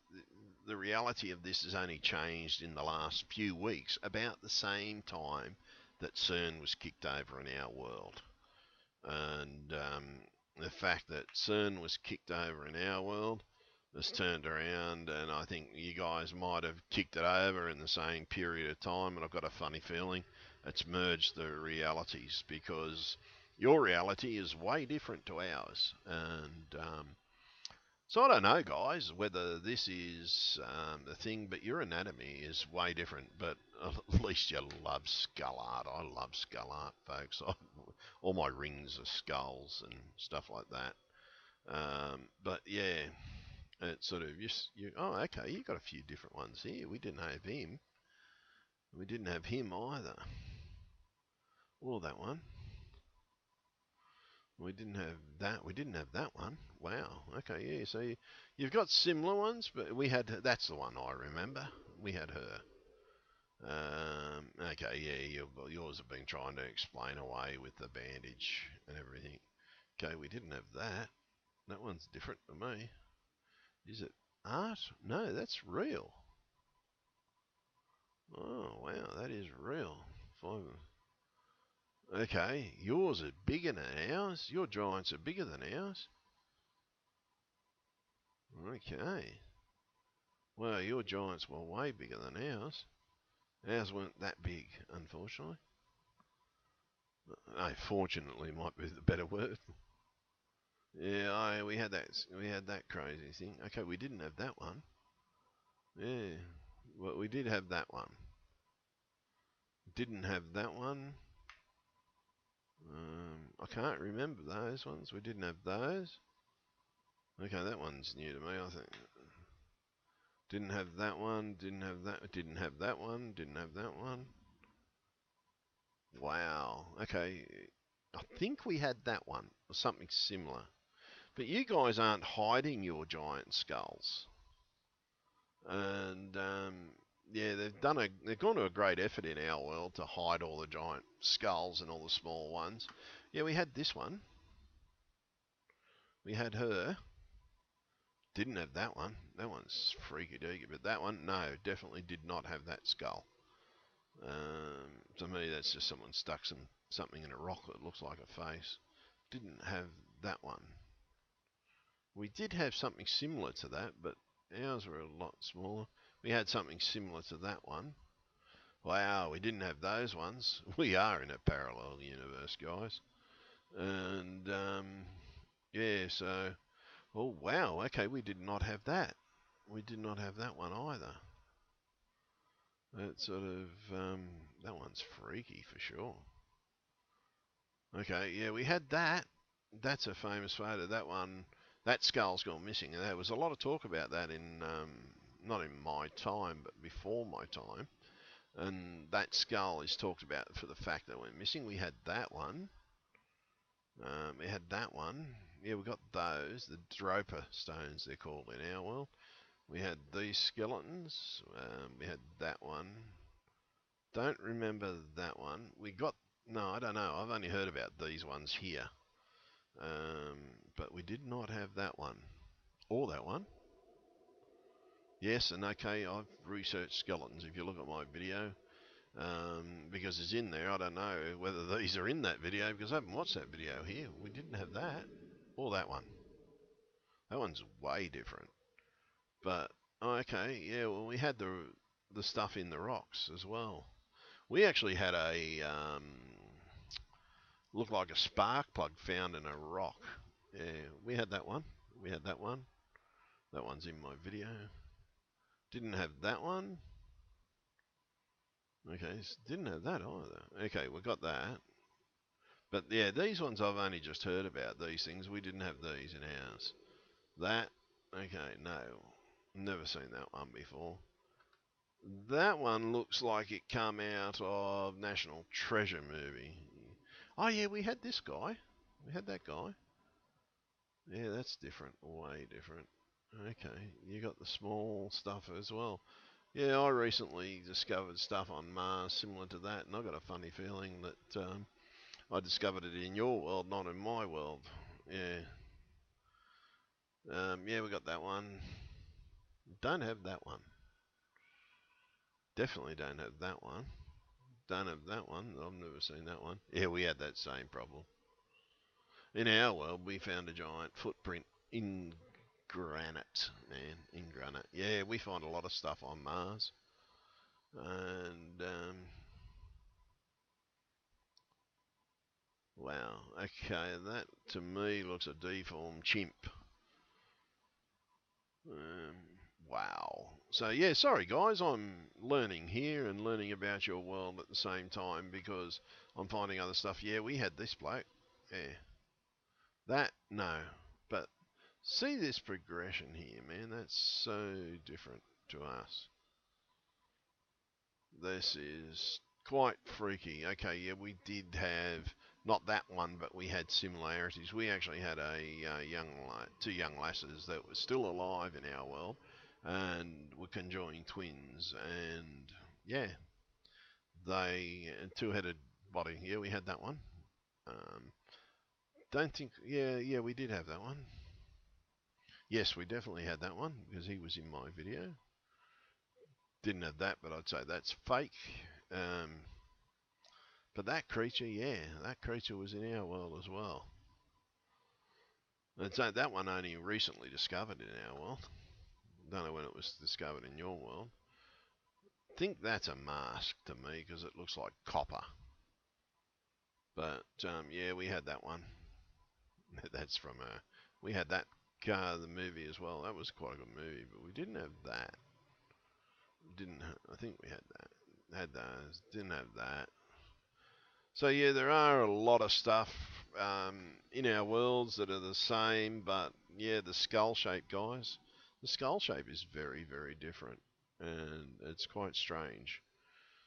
the reality of this has only changed in the last few weeks, about the same time that CERN was kicked over in our world. And the fact that CERN was kicked over in our world has turned around, and I think you guys might have kicked it over in the same period of time. And I've got a funny feeling it's merged the realities, because your reality is way different to ours. And so I don't know, guys, whether this is the thing, but your anatomy is way different. But at least you love skull art. I love skull art, folks. All my rings are skulls and stuff like that. But yeah, it's sort of oh, okay, you got a few different ones here. We didn't have him. We didn't have him either. Or that one. We didn't have that. We didn't have that one. Wow. Okay, yeah. So you've got similar ones, but we had. That's the one I remember. We had her. Okay, yeah. Yours have been trying to explain away with the bandage and everything. Okay, we didn't have that. That one's different to me. Is it art? No, that's real. Oh wow, that is real. Five. Okay, yours are bigger than ours. Your giants are bigger than ours. Okay. Well, your giants were way bigger than ours. Ours weren't that big, unfortunately. No, fortunately might be the better word. Yeah, we had that crazy thing. Okay, we didn't have that one. Yeah, well, we did have that one. Didn't have that one. I can't remember those ones. We didn't have those. Okay, that one's new to me, I think. Didn't have that one. Didn't have that. Didn't have that one. Didn't have that one. Wow. Okay. I think we had that one or something similar. But you guys aren't hiding your giant skulls. And yeah, they've gone to a great effort in our world to hide all the giant skulls and all the small ones. Yeah, we had this one. We had her. Didn't have that one. That one's freaky deaky. But that one, no, definitely did not have that skull. To me, that's just someone stuck something in a rock that looks like a face. Didn't have that one. We did have something similar to that, but ours were a lot smaller. We had something similar to that one. Wow, we didn't have those ones. We are in a parallel universe, guys. And yeah, so oh wow, okay, we did not have that. We did not have that one either. That sort of that one's freaky for sure. Okay, yeah, we had that. That's a famous photo. That one, that skull's gone missing, and there was a lot of talk about that in not in my time, but before my time. And that skull is talked about for the fact that it went missing. We had that one. We had that one. Yeah, we got those, the Dropa stones they're called in our world. We had these skeletons. We had that one. Don't remember that one. We got, no, I don't know. I've only heard about these ones here. But we did not have that one. Or that one. Yes, and okay, I've researched skeletons if you look at my video. Because it's in there. I don't know whether these are in that video because I haven't watched that video here. We didn't have that. Or that one. That one's way different. But, oh, okay, yeah, well, we had the stuff in the rocks as well. We actually had a, looked like a spark plug found in a rock. Yeah, we had that one. We had that one. That one's in my video. Didn't have that one. Okay, didn't have that either. Okay, we got that. But yeah, these ones I've only just heard about, these things. We didn't have these in ours. That, okay, no. Never seen that one before. That one looks like it come out of National Treasure movie. Oh yeah, we had this guy. We had that guy. Yeah, that's different. Way different. Okay, you got the small stuff as well. Yeah, I recently discovered stuff on Mars similar to that, and I got a funny feeling that I discovered it in your world, not in my world. Yeah. Yeah, we got that one. Don't have that one. Definitely don't have that one. Don't have that one. I've never seen that one. Yeah, we had that same problem. In our world, we found a giant footprint in granite, man, in granite. Yeah, we find a lot of stuff on Mars. And, wow, okay, that to me looks a deformed chimp. Um, wow. So, yeah, sorry guys, I'm learning here and learning about your world at the same time because I'm finding other stuff. Yeah, we had this bloke. Yeah. That, no. But see this progression here, man. That's so different to us. This is quite freaky. Okay, yeah, we did have not that one, but we had similarities. We actually had a two young lasses that were still alive in our world, and were conjoined twins. And yeah, they two-headed body. Yeah, we had that one. Um, don't think. Yeah, we did have that one. Yes, we definitely had that one because he was in my video. Didn't have that, but I'd say that's fake. Um, but that creature, yeah, that creature was in our world as well. And so that one only recently discovered in our world. Don't know when it was discovered in your world. Think that's a mask to me because it looks like copper. But yeah, we had that one. That's from we had that the movie as well. That was quite a good movie, but we didn't have that. Didn't I think we had that? Had those. Didn't have that. So yeah, there are a lot of stuff in our worlds that are the same, but yeah, the skull shape, guys. The skull shape is very, very different, and it's quite strange.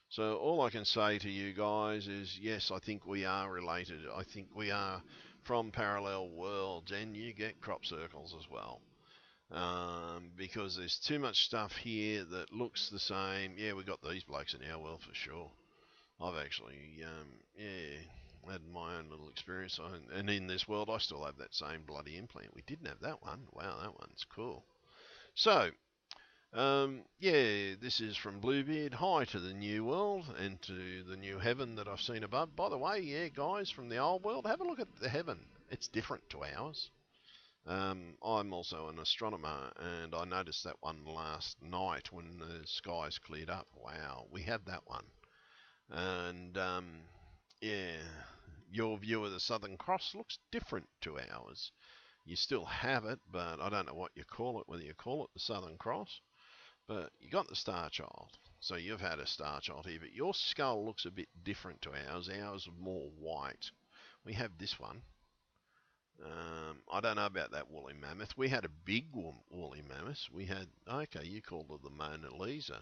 So all I can say to you guys is, yes, I think we are related. I think we are from parallel worlds, and you get crop circles as well. Because there's too much stuff here that looks the same. Yeah, we got these blokes in our world for sure. I've actually, yeah, had my own little experience. And in this world, I still have that same bloody implant. We didn't have that one. Wow, that one's cool. So, yeah, this is from Bluebeard. Hi to the new world and to the new heaven that I've seen above. By the way, yeah, guys, from the old world, have a look at the heaven. It's different to ours. I'm also an astronomer, and I noticed that one last night when the skies cleared up. Wow, we have that one. And yeah, your view of the Southern Cross looks different to ours. You still have it, but I don't know what you call it, whether you call it the Southern Cross. But you got the starchild. So you've had a starchild here, but your skull looks a bit different to ours. Ours is more white. We have this one. I don't know about that woolly mammoth. We had a big woolly mammoth. We had, okay, you called it the Mona Lisa.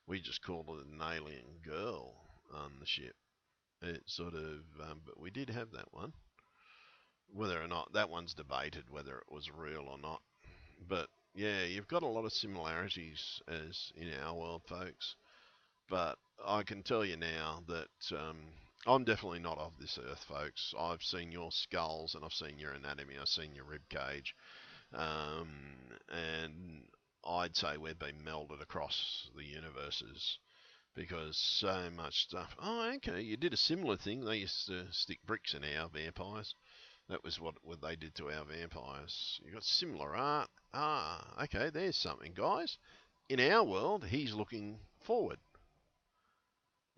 We just called it an alien girl on the ship. It sort of, but we did have that one. Whether or not, that one's debated whether it was real or not. But yeah, you've got a lot of similarities as in our world, folks. But I can tell you now that I'm definitely not of this earth, folks. I've seen your skulls and I've seen your anatomy. I've seen your rib cage, um, and I'd say we've been melded across the universes because so much stuff. Oh, okay, you did a similar thing. They used to stick bricks in our vampires. That was what they did to our vampires. You got similar art. Ah, okay, there's something, guys. In our world, he's looking forward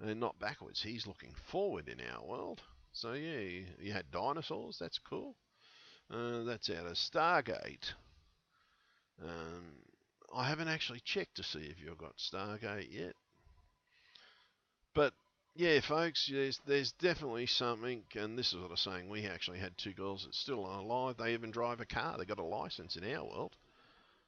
and not backwards. He's looking forward in our world. So yeah, you had dinosaurs. That's cool. That's out of Stargate. Um, I haven't actually checked to see if you've got Stargate yet. But yeah, folks, there's definitely something, and this is what I'm saying. We actually had two girls that still are alive. They even drive a car. They got a license in our world.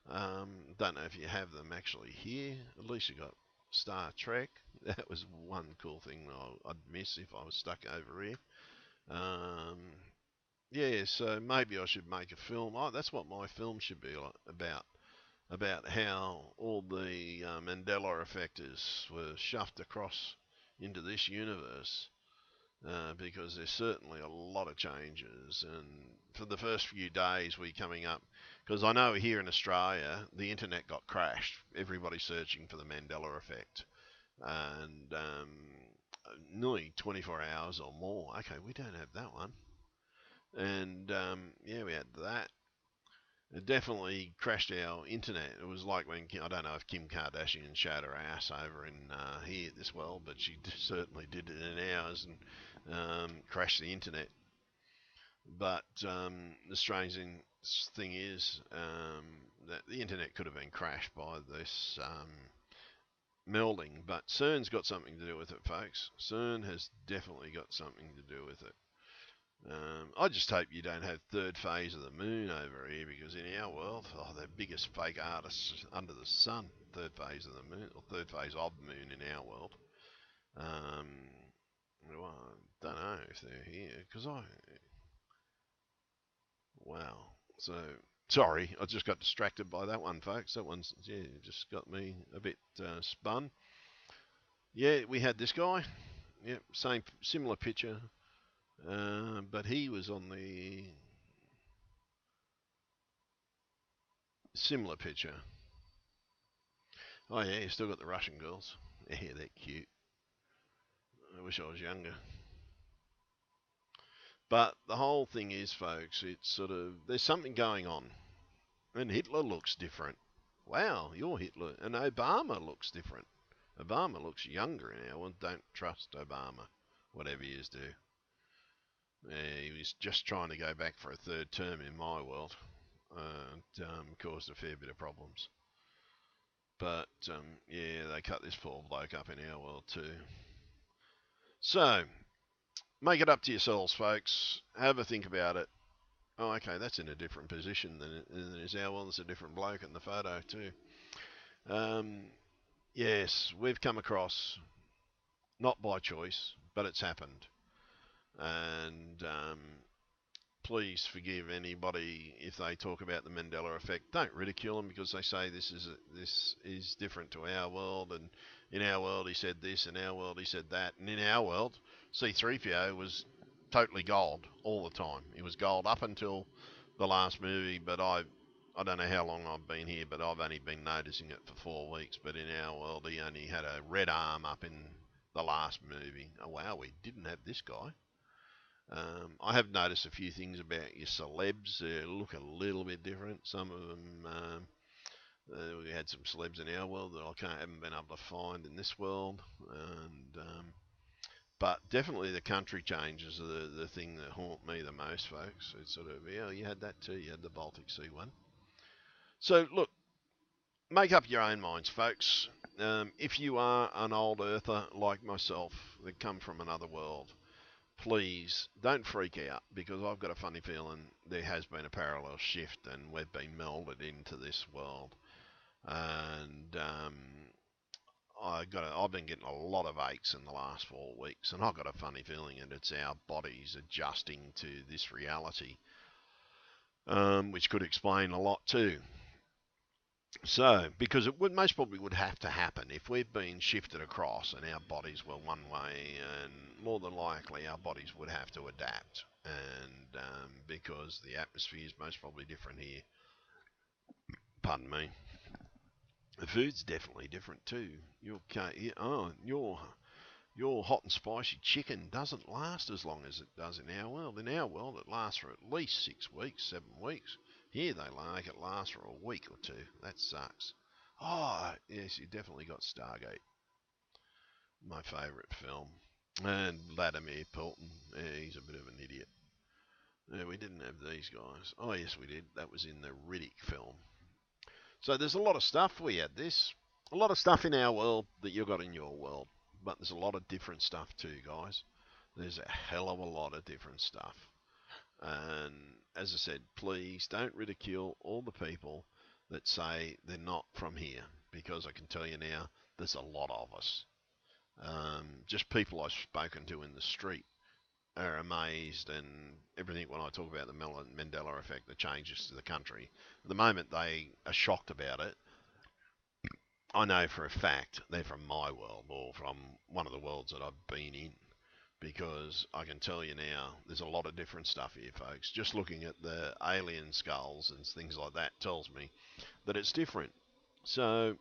Don't know if you have them actually here. At least you got Star Trek. That was one cool thing I'd miss if I was stuck over here. Um, yeah, so maybe I should make a film. Oh, that's what my film should be about how all the Mandela effectors were shoved across into this universe. Because there's certainly a lot of changes, and for the first few days we coming up, because I know here in Australia the internet got crashed, everybody searching for the Mandela effect, and nearly 24 hours or more. Okay, we don't have that one, and yeah, we had that, It definitely crashed our internet. It was like when, I don't know if Kim Kardashian showed her ass over in here this well, but she certainly did it in ours and crashed the internet. But the strange thing is that the internet could have been crashed by this melding, but CERN's got something to do with it, folks. CERN has definitely got something to do with it. I just hope you don't have third phase of the moon over here, because in our world, the biggest fake artists under the sun, third phase of the moon, or third phase of the moon in our world. Um, well, I don't know if they're here, because wow. So, sorry, I just got distracted by that one, folks. That one's, yeah, just got me a bit spun. Yeah, we had this guy. Yep, same, similar picture. But he was on the similar picture. Oh yeah, you still got the Russian girls. Yeah, they're cute. I wish I was younger. But the whole thing is, folks, it's sort of, there's something going on. And Hitler looks different. Wow, you're Hitler. And Obama looks different. Obama looks younger now, and don't trust Obama, whatever he is do. Yeah, he was just trying to go back for a third term in my world. And caused a fair bit of problems. But yeah, they cut this poor bloke up in our world too. So, make it up to yourselves, folks. Have a think about it. Oh, okay, that's in a different position than is our one. There's a different bloke in the photo too. Um, yes, we've come across, not by choice, but it's happened. And please forgive anybody if they talk about the Mandela effect. Don't ridicule them because they say this is different to our world, and in our world he said this, in our world he said that, and in our world C-3PO was totally gold all the time. He was gold up until the last movie, but I don't know how long I've been here, but I've only been noticing it for 4 weeks. But in our world, he only had a red arm up in the last movie. Oh wow, we didn't have this guy. I have noticed a few things about your celebs. They look a little bit different. Some of them, we had some celebs in our world that haven't been able to find in this world. And but definitely the country changes are the thing that haunt me the most, folks. It's sort of, yeah, you had that too. You had the Baltic Sea one. So look, make up your own minds, folks. If you are an old earther like myself that come from another world, please don't freak out, because I've got a funny feeling there has been a parallel shift and we've been melded into this world. And I've been getting a lot of aches in the last 4 weeks, and I've got a funny feeling that it's our bodies adjusting to this reality, which could explain a lot too. So, because it would most probably would have to happen if we've been shifted across and our bodies were one way, and more than likely our bodies would have to adapt, and because the atmosphere is most probably different here. Pardon me. The food's definitely different too. Your hot and spicy chicken doesn't last as long as it does in our world. In our world, it lasts for at least 6 weeks, 7 weeks. Here, they make it last for a week or two. That sucks. Oh, yes, you definitely got Stargate, my favourite film. And Vladimir Putin, yeah, he's a bit of an idiot. Yeah, we didn't have these guys. Oh, yes, we did. That was in the Riddick film. So there's a lot of stuff. We had this. A lot of stuff in our world that you got in your world. But there's a lot of different stuff too, guys. There's a hell of a lot of different stuff. And as I said, please don't ridicule all the people that say they're not from here, because I can tell you now, there's a lot of us. Just people I've spoken to in the street are amazed and everything when I talk about the Mandela effect, the changes to the country. The moment they are shocked about it, I know for a fact they're from my world or from one of the worlds that I've been in, because I can tell you now, there's a lot of different stuff here, folks. Just looking at the alien skulls and things like that tells me that it's different. So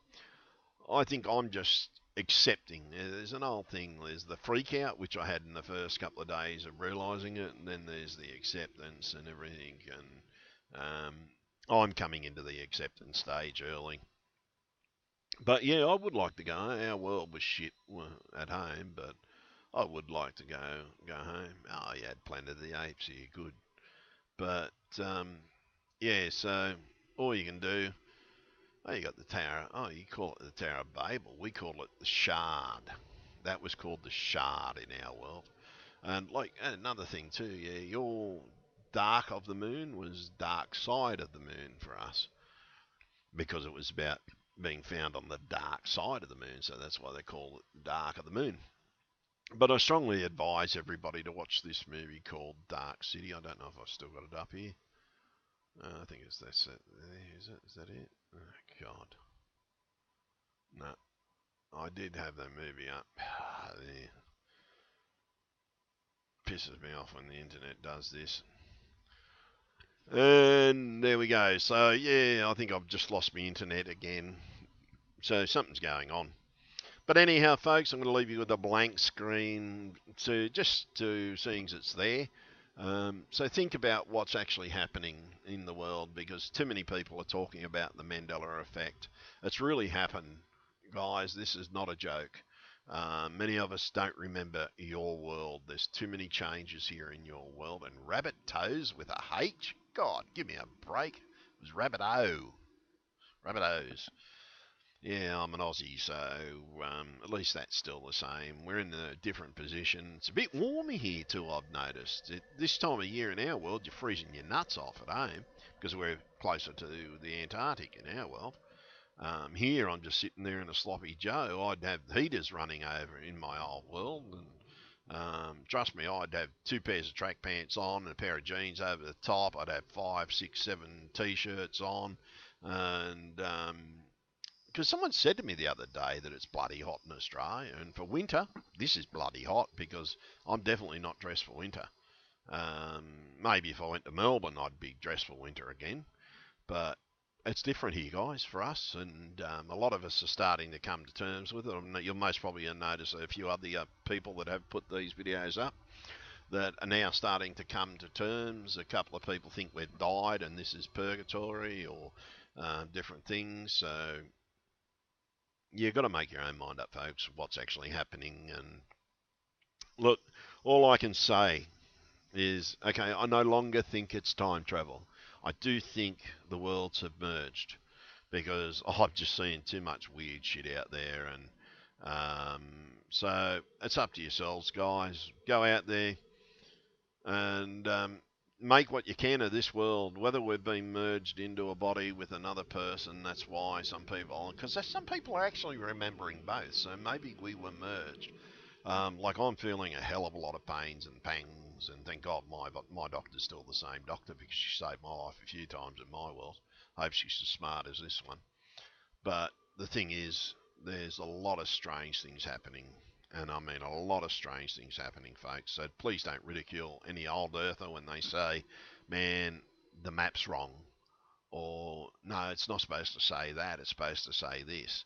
I think I'm just accepting. There's an old thing. There's the freak out, which I had in the first couple of days of realising it, and then there's the acceptance and everything. And I'm coming into the acceptance stage early. But yeah, I would like to go. Our world was shit at home, but I would like to go home. Oh, you had Planet of the Apes here, good. But yeah, so all you can do. Oh, you got the Tower. Oh, you call it the Tower of Babel. We call it the Shard. That was called the Shard in our world. And like another thing too, yeah, your dark of the moon was dark side of the moon for us because it was about being found on the dark side of the moon. So that's why they call it Dark of the Moon. But I strongly advise everybody to watch this movie called Dark City. I don't know if I've still got it up here. I think that's it. Is that it? Oh God, no. I did have that movie up. It pisses me off when the internet does this. And there we go. So yeah, I think I've just lost my internet again. So something's going on. But anyhow, folks, I'm going to leave you with a blank screen to just to seeing as it's there. So think about what's actually happening in the world because too many people are talking about the Mandela effect. It's really happened, guys. This is not a joke. Many of us don't remember your world. There's too many changes here in your world. And rabbit toes with a H? God, give me a break. It was rabbit O. Rabbit O's. Yeah, I'm an Aussie, so at least that's still the same. We're in a different position. It's a bit warmer here too, I've noticed. This time of year in our world, you're freezing your nuts off at home because we're closer to the Antarctic in our world. Here, I'm just sitting there in a sloppy Joe. I'd have heaters running over in my old world. And trust me, I'd have two pairs of track pants on and a pair of jeans over the top. I'd have 5, 6, 7 t-shirts on. And because someone said to me the other day that it's bloody hot in Australia, and for winter, this is bloody hot because I'm definitely not dressed for winter. Um, Maybe if I went to Melbourne, I'd be dressed for winter again, but it's different here, guys, for us, and a lot of us are starting to come to terms with it. You'll most probably notice a few other people that have put these videos up that are now starting to come to terms. A couple of people think we've died and this is purgatory or different things, so you've got to make your own mind up, folks, what's actually happening. And look, all I can say is, okay, I no longer think it's time travel. I do think the worlds have merged because I've just seen too much weird shit out there. And so it's up to yourselves, guys. Go out there and make what you can of this world. Whether we've been merged into a body with another person, that's why some people, because some people are actually remembering both. So maybe we were merged. Like I'm feeling a hell of a lot of pains and pangs, and thank God my doctor's still the same doctor because she saved my life a few times in my world. I hope she's as smart as this one. But the thing is, there's a lot of strange things happening. And I mean a lot of strange things happening, folks. So please don't ridicule any old earther when they say, man, the map's wrong. Or, no, it's not supposed to say that. It's supposed to say this.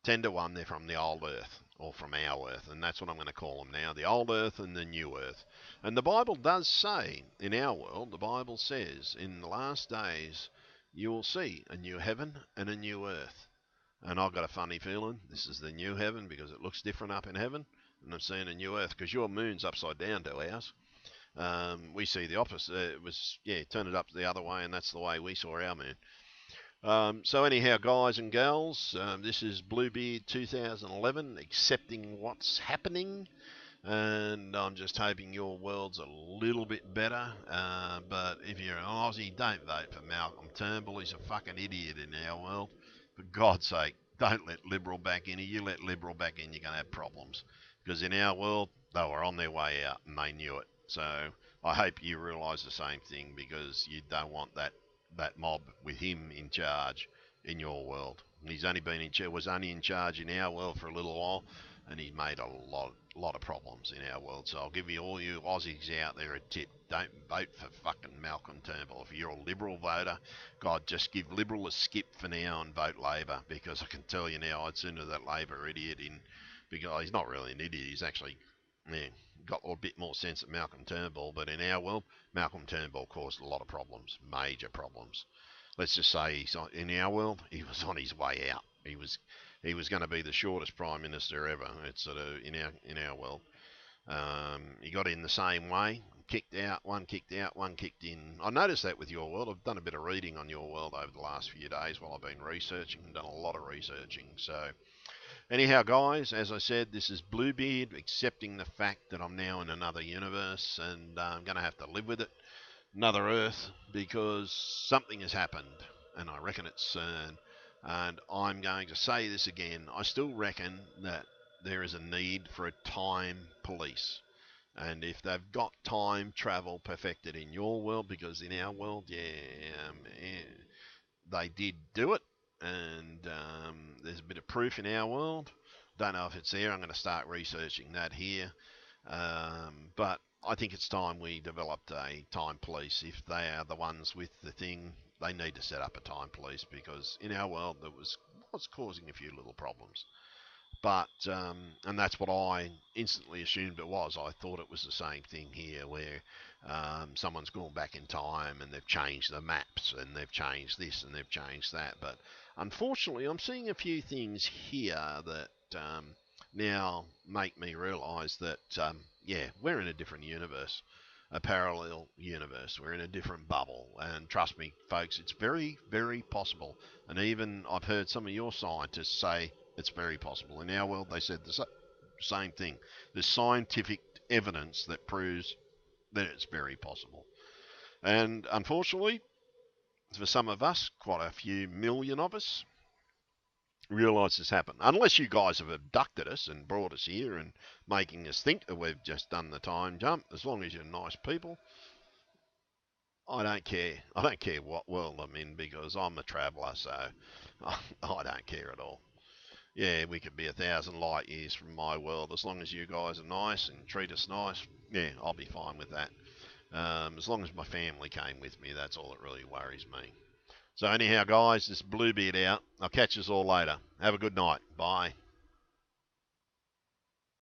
10 to 1, they're from the old earth, or from our earth. And that's what I'm going to call them now, the old earth and the new earth. And the Bible does say, in our world, the Bible says, in the last days, you will see a new heaven and a new earth. And I've got a funny feeling this is the new heaven because it looks different up in heaven. And I'm seeing a new earth because your moon's upside down to ours. We see the opposite. It was, yeah, turn it up the other way, and that's the way we saw our moon. So anyhow, guys and gals, this is Bluebeard 2011, accepting what's happening, and I'm just hoping your world's a little bit better. But if you're an Aussie, don't vote for Malcolm Turnbull. He's a fucking idiot in our world. For God's sake, don't let Liberal back in. If you let Liberal back in, you're going to have problems. Because in our world, they were on their way out and they knew it. So I hope you realise the same thing because you don't want that mob with him in charge in your world. He's only been was only in charge in our world for a little while, and he's made a lot of problems in our world. So I'll give you all you Aussies out there a tip: don't vote for fucking Malcolm Turnbull. If you're a Liberal voter, God, just give Liberal a skip for now and vote Labor, because I can tell you now, I'd sooner that Labor idiot in, because he's not really an idiot. He's actually, yeah, got a bit more sense than Malcolm Turnbull. But in our world, Malcolm Turnbull caused a lot of problems, major problems. let's just say in our world, he was on his way out. He was going to be the shortest prime minister ever. It's sort of in our world. He got in the same way, kicked out, one kicked in. I noticed that with your world. I've done a bit of reading on your world over the last few days while I've been researching, done a lot of researching. So anyhow, guys, as I said, this is Bluebeard accepting the fact that I'm now in another universe and I'm going to have to live with it, another Earth, because something has happened, and I reckon it's CERN. And I'm going to say this again. I still reckon that there is a need for a time police. And if they've got time travel perfected in your world, because in our world, they did do it, and there's a bit of proof in our world. Don't know if it's there. I'm going to start researching that here. But I think it's time we developed a time police. If they are the ones with the thing, they need to set up a time police, because in our world there was causing a few little problems. But and that's what I instantly assumed it was. I thought it was the same thing here, where someone's gone back in time and they've changed the maps and they've changed this and they've changed that. But unfortunately, I'm seeing a few things here that now make me realise that yeah, we're in a different universe, a parallel universe. We're in a different bubble, and trust me, folks, it's very, very possible. And even I've heard some of your scientists say it's very possible. In our world, they said the same thing. There's scientific evidence that proves that it's very possible. And unfortunately, for some of us, quite a few million of us, realise this happened. Unless you guys have abducted us and brought us here and making us think that we've just done the time jump, as long as you're nice people, I don't care. I don't care what world I'm in, because I'm a traveller, so I don't care at all. Yeah, we could be 1,000 light years from my world. As long as you guys are nice and treat us nice, yeah, I'll be fine with that. As long as my family came with me, that's all that really worries me. So anyhow, guys, this Bluebeard out. I'll catch us all later. Have a good night. Bye.